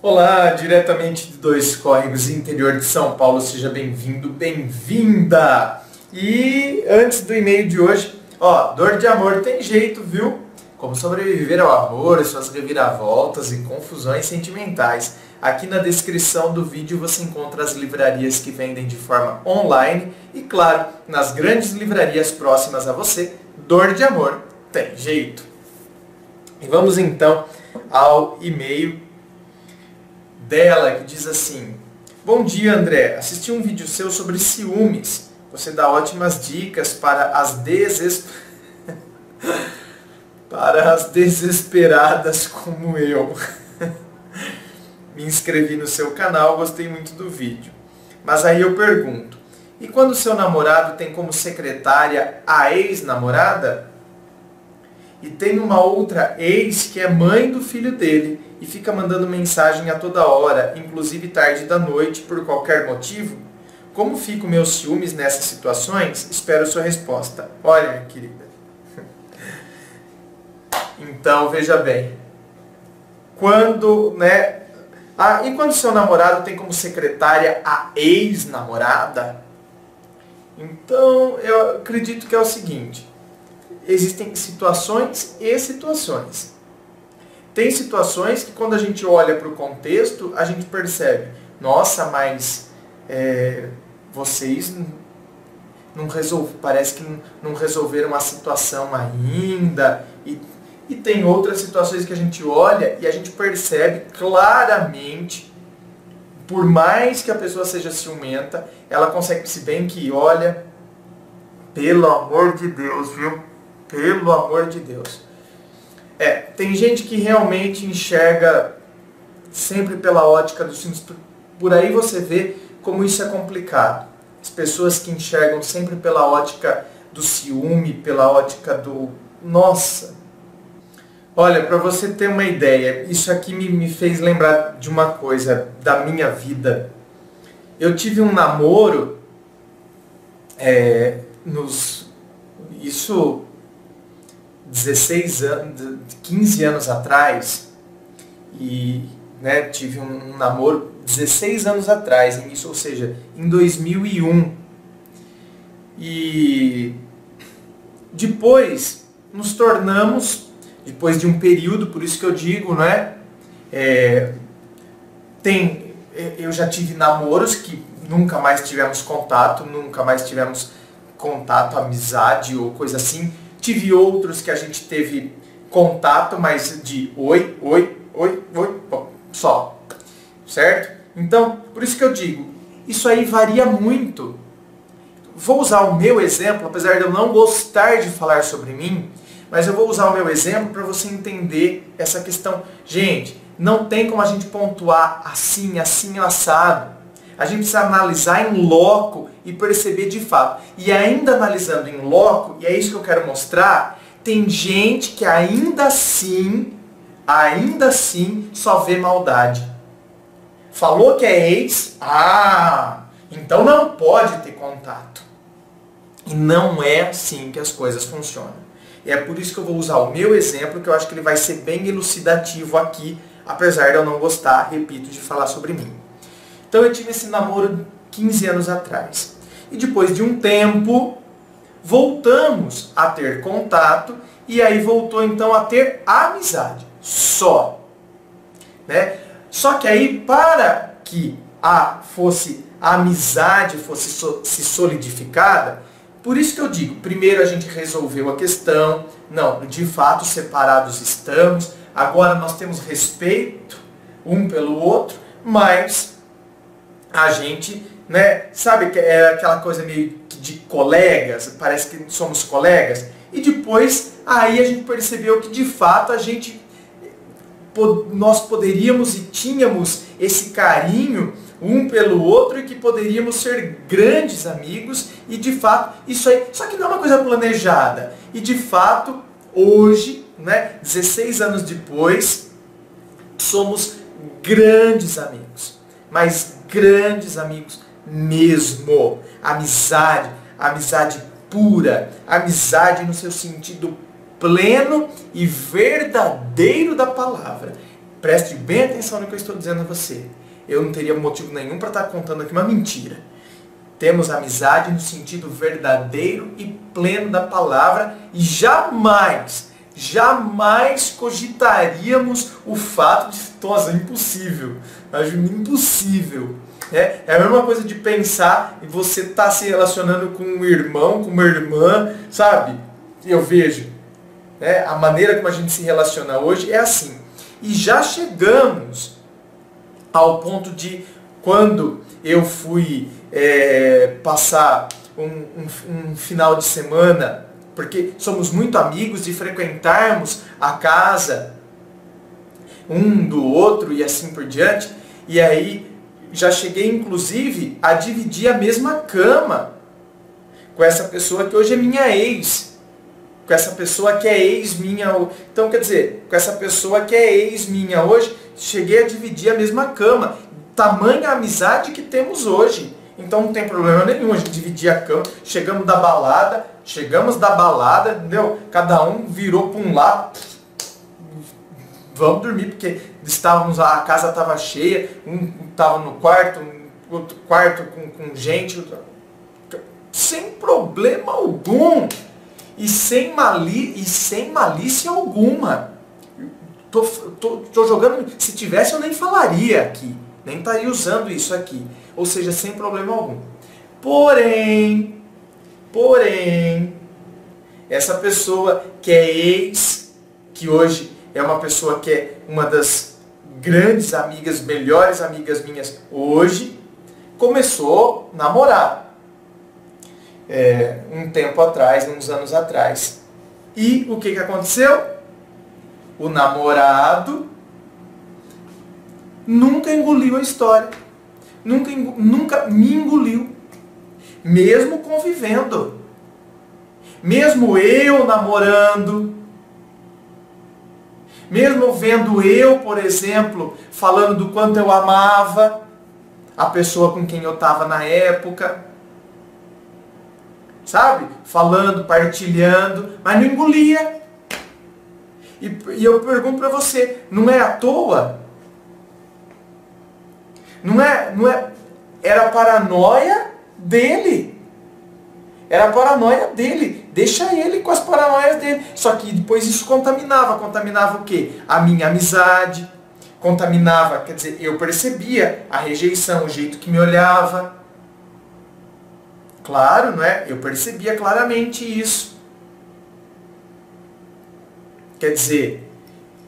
Olá, diretamente de Dois Córregos, interior de São Paulo, seja bem-vindo, bem-vinda! E antes do e-mail de hoje, dor de amor tem jeito, viu? Como sobreviver ao amor, suas reviravoltas e confusões sentimentais. Aqui na descrição do vídeo você encontra as livrarias que vendem de forma online e, claro, nas grandes livrarias próximas a você, dor de amor tem jeito. E vamos então ao e-mail dela, que diz assim: Bom dia, André. Assisti um vídeo seu sobre ciúmes. Você dá ótimas dicas para as para as desesperadas como eu. Me inscrevi no seu canal, gostei muito do vídeo. Mas aí eu pergunto, e quando seu namorado tem como secretária a ex-namorada? E tem uma outra ex que é mãe do filho dele e fica mandando mensagem a toda hora, inclusive tarde da noite, por qualquer motivo? Como ficam meus ciúmes nessas situações? Espero sua resposta. Olha, minha querida. Então, veja bem. Quando, e quando seu namorado tem como secretária a ex-namorada? Então, eu acredito que é o seguinte. Existem situações e situações. Tem situações que quando a gente olha para o contexto, a gente percebe, nossa, mas vocês parece que não resolveram a situação ainda. E tem outras situações que a gente olha e a gente percebe claramente, por mais que a pessoa seja ciumenta, ela consegue se bem que, olha, pelo amor de Deus, viu? Pelo amor de Deus. Tem gente que realmente enxerga sempre pela ótica dos ciúmes. Por aí você vê como isso é complicado. As pessoas que enxergam sempre pela ótica do ciúme, pela ótica do... Nossa! Olha, para você ter uma ideia, isso aqui me fez lembrar de uma coisa da minha vida. Eu tive um namoro, isso 16 anos, 15 anos atrás, e tive um namoro 16 anos atrás, ou seja, em 2001. E depois nos tornamos, depois de um período, por isso que eu digo, eu já tive namoros que nunca mais tivemos contato, amizade ou coisa assim. Tive outros que a gente teve contato, mas de oi, só. Certo? Então, por isso que eu digo, isso aí varia muito. Vou usar o meu exemplo, apesar de eu não gostar de falar sobre mim, mas eu vou usar o meu exemplo para você entender essa questão. Gente, não tem como a gente pontuar assim, assado. A gente precisa analisar em loco e perceber de fato. E ainda analisando em loco, e é isso que eu quero mostrar, tem gente que ainda assim, só vê maldade. Falou que é ex, então não pode ter contato. E não é assim que as coisas funcionam. E é por isso que eu vou usar o meu exemplo, que eu acho que ele vai ser bem elucidativo aqui, apesar de eu não gostar, repito, de falar sobre mim. Então eu tive esse namoro 15 anos atrás. E depois de um tempo, voltamos a ter contato e aí voltou então a ter amizade. Só. Só que aí, para que a amizade fosse se solidificada, por isso que eu digo, primeiro a gente resolveu a questão, não, de fato separados estamos, agora nós temos respeito um pelo outro, mas a gente, sabe que é aquela coisa meio que de colegas, parece que somos colegas, e depois aí a gente percebeu que de fato nós poderíamos e tínhamos esse carinho um pelo outro e que poderíamos ser grandes amigos e de fato isso aí, só que não é uma coisa planejada, e de fato hoje, 16 anos depois, somos grandes amigos, mas grandes amigos mesmo. Amizade pura, amizade no seu sentido pleno e verdadeiro da palavra. Preste bem atenção no que eu estou dizendo a você. Eu não teria motivo nenhum para estar contando aqui uma mentira. Temos amizade no sentido verdadeiro e pleno da palavra e jamais cogitaríamos o fato de, nossa, impossível. Acho impossível. É a mesma coisa de pensar em você estar se relacionando com um irmão, com uma irmã, sabe? Eu vejo. A maneira como a gente se relaciona hoje é assim. E já chegamos ao ponto de, quando eu fui passar um final de semana, porque somos muito amigos, de frequentarmos a casa um do outro e assim por diante, e aí já cheguei inclusive a dividir a mesma cama com essa pessoa que hoje é minha ex, com essa pessoa que é ex minha. Então, quer dizer, com essa pessoa que é ex minha hoje, cheguei a dividir a mesma cama. Tamanha amizade que temos hoje. Então não tem problema nenhum a gente dividir a cama. Chegamos da balada, entendeu? Cada um virou para um lado. Vamos dormir, porque a casa estava cheia, um estava no quarto, outro quarto com gente. Sem problema algum. E sem malícia alguma. Tô jogando. Se tivesse, eu nem falaria aqui. Nem estaria usando isso aqui. Ou seja, sem problema algum. Porém, essa pessoa que é ex, que hoje é uma pessoa que é uma das grandes amigas, melhores amigas minhas hoje, começou a namorar. Um tempo atrás, uns anos atrás. E o que aconteceu? O namorado nunca engoliu a história. Nunca me engoliu. Mesmo convivendo. Mesmo eu namorando. Mesmo vendo eu, por exemplo, falando do quanto eu amava a pessoa com quem eu estava na época. Sabe? Falando, partilhando, mas não engolia. E eu pergunto para você, não é à toa? Não é, era paranoia dele. Era paranoia dele. Deixa ele com as paranoias dele. Só que depois isso contaminava. Contaminava o quê? A minha amizade. Contaminava, quer dizer, eu percebia a rejeição, o jeito que me olhava. Claro, não é? Eu percebia claramente isso. Quer dizer,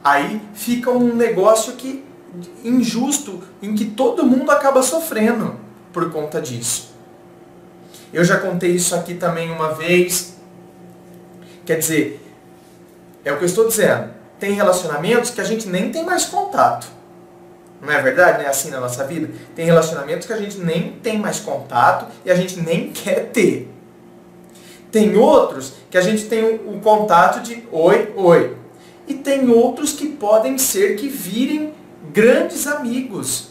aí fica um negócio injusto, em que todo mundo acaba sofrendo por conta disso. Eu já contei isso aqui também uma vez. Quer dizer, é o que eu estou dizendo. Tem relacionamentos que a gente nem tem mais contato. Não é verdade? Não é assim na nossa vida? Tem relacionamentos que a gente nem tem mais contato e a gente nem quer ter. Tem outros que a gente tem um contato de oi, oi. E tem outros que podem ser que virem grandes amigos.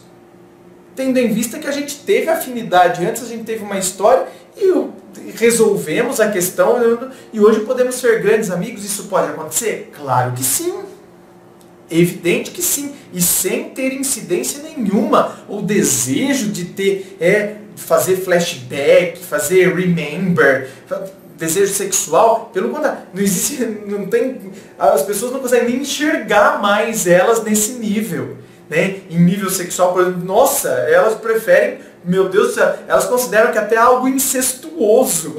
Tendo em vista que a gente teve afinidade antes, a gente teve uma história e resolvemos a questão e hoje podemos ser grandes amigos. Isso pode acontecer? Claro que sim. Evidente que sim, e sem ter incidência nenhuma, ou desejo de ter, fazer flashback, fazer remember, desejo sexual. Pelo contrário, não existe, não tem, as pessoas não conseguem nem enxergar mais elas nesse nível, né? Em nível sexual, por exemplo, nossa, elas preferem, meu Deus do céu, elas consideram que até algo incestuoso,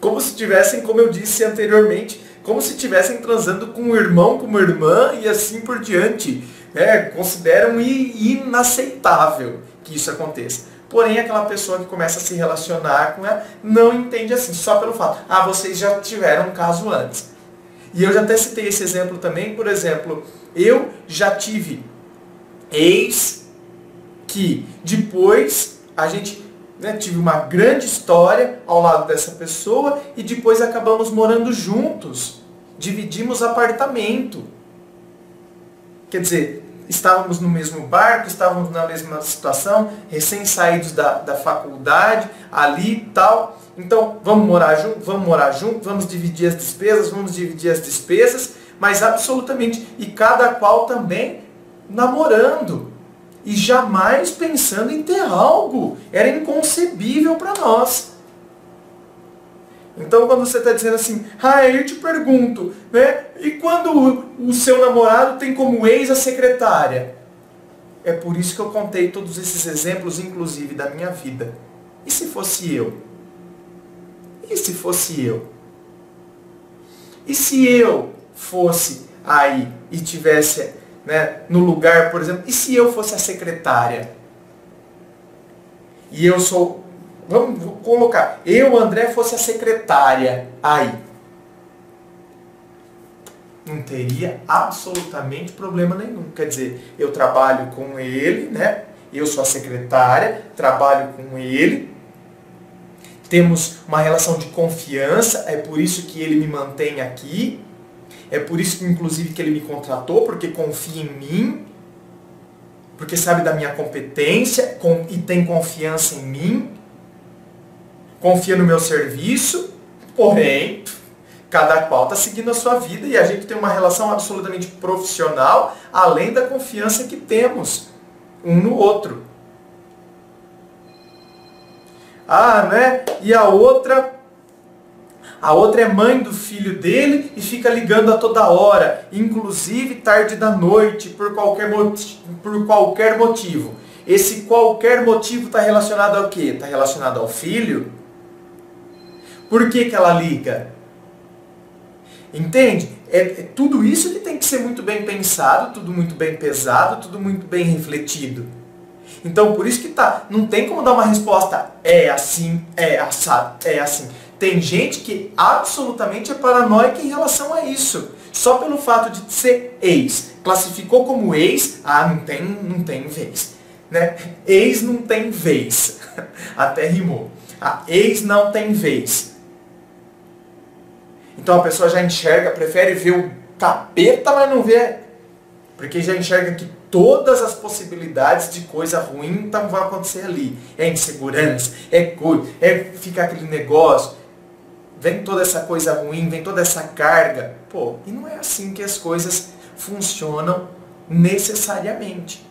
como se tivessem, como eu disse anteriormente, como se estivessem transando com um irmão, com uma irmã e assim por diante. Consideram inaceitável que isso aconteça. Porém, aquela pessoa que começa a se relacionar com ela não entende assim, só pelo fato. Vocês já tiveram um caso antes. E eu já até citei esse exemplo também. Por exemplo, eu já tive ex que depois a gente tive uma grande história ao lado dessa pessoa e depois acabamos morando juntos. Dividimos apartamento. Quer dizer, estávamos no mesmo barco, estávamos na mesma situação, recém-saídos da faculdade, ali e tal. Então, vamos morar junto, vamos dividir as despesas, mas absolutamente, e cada qual também namorando e jamais pensando em ter algo. Era inconcebível para nós. Então quando você está dizendo assim, eu te pergunto, né? E quando o seu namorado tem como ex a secretária? É por isso que eu contei todos esses exemplos, inclusive da minha vida. E se fosse eu? E se fosse eu? E se eu fosse aí e tivesse, né, no lugar, por exemplo, e se eu fosse a secretária? E eu sou, vamos colocar, eu, André, fosse a secretária aí. Não teria absolutamente problema nenhum. Quer dizer, eu trabalho com ele, né? Eu sou a secretária, trabalho com ele. Temos uma relação de confiança, é por isso que ele me mantém aqui. É por isso, inclusive, que ele me contratou, porque confia em mim. Porque sabe da minha competência e tem confiança em mim. Confia no meu serviço. Porém, cada qual está seguindo a sua vida e a gente tem uma relação absolutamente profissional, além da confiança que temos um no outro. Né? E a outra é mãe do filho dele e fica ligando a toda hora, inclusive tarde da noite, por qualquer motivo. Esse qualquer motivo está relacionado ao quê? Está relacionado ao filho? Por que ela liga? Entende? É tudo isso que tem que ser muito bem pensado, tudo muito bem pesado, tudo muito bem refletido. Então, por isso que não tem como dar uma resposta, é assim, é assado, é assim. Tem gente que absolutamente é paranoica em relação a isso. Só pelo fato de ser ex. Classificou como ex, não tem vez. Né? Ex não tem vez. Até rimou. Ex não tem vez. Então a pessoa já enxerga, prefere ver o capeta, mas não vê. Porque já enxerga que todas as possibilidades de coisa ruim vão acontecer ali. É insegurança, fica aquele negócio. Vem toda essa coisa ruim, vem toda essa carga. E não é assim que as coisas funcionam necessariamente.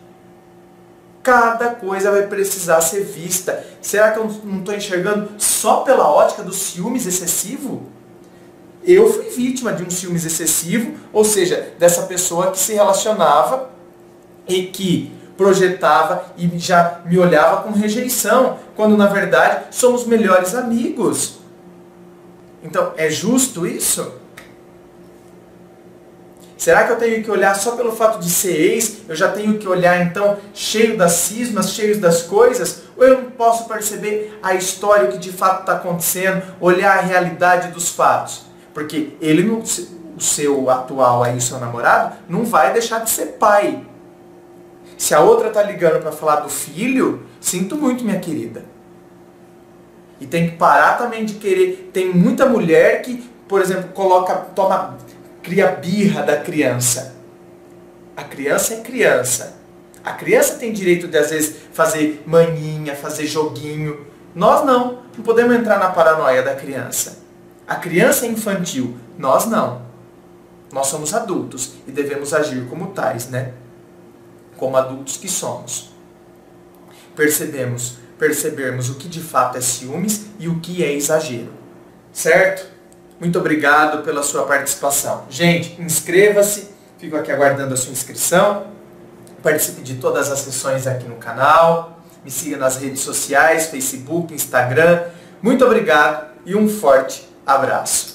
Cada coisa vai precisar ser vista. Será que eu não estou enxergando só pela ótica do ciúmes excessivo? Eu fui vítima de um ciúmes excessivo, ou seja, dessa pessoa que se relacionava e que projetava e já me olhava com rejeição, quando na verdade somos melhores amigos. Então, é justo isso? Será que eu tenho que olhar só pelo fato de ser ex? Eu já tenho que olhar então cheio das cismas, cheio das coisas? Ou eu não posso perceber a história, o que de fato está acontecendo, olhar a realidade dos fatos? Porque ele, o seu atual aí, o seu namorado, não vai deixar de ser pai. Se a outra está ligando para falar do filho, sinto muito, minha querida. E tem que parar também de querer. Tem muita mulher que, por exemplo, cria birra da criança. A criança é criança. A criança tem direito de, às vezes, fazer maninha, fazer joguinho. Nós não. Não podemos entrar na paranoia da criança. A criança é infantil, nós não. Nós somos adultos e devemos agir como tais, né? Como adultos que somos. Percebermos o que de fato é ciúmes e o que é exagero. Certo? Muito obrigado pela sua participação. Gente, inscreva-se, fico aqui aguardando a sua inscrição. Participe de todas as sessões aqui no canal. Me siga nas redes sociais, Facebook, Instagram. Muito obrigado e um forte abraço.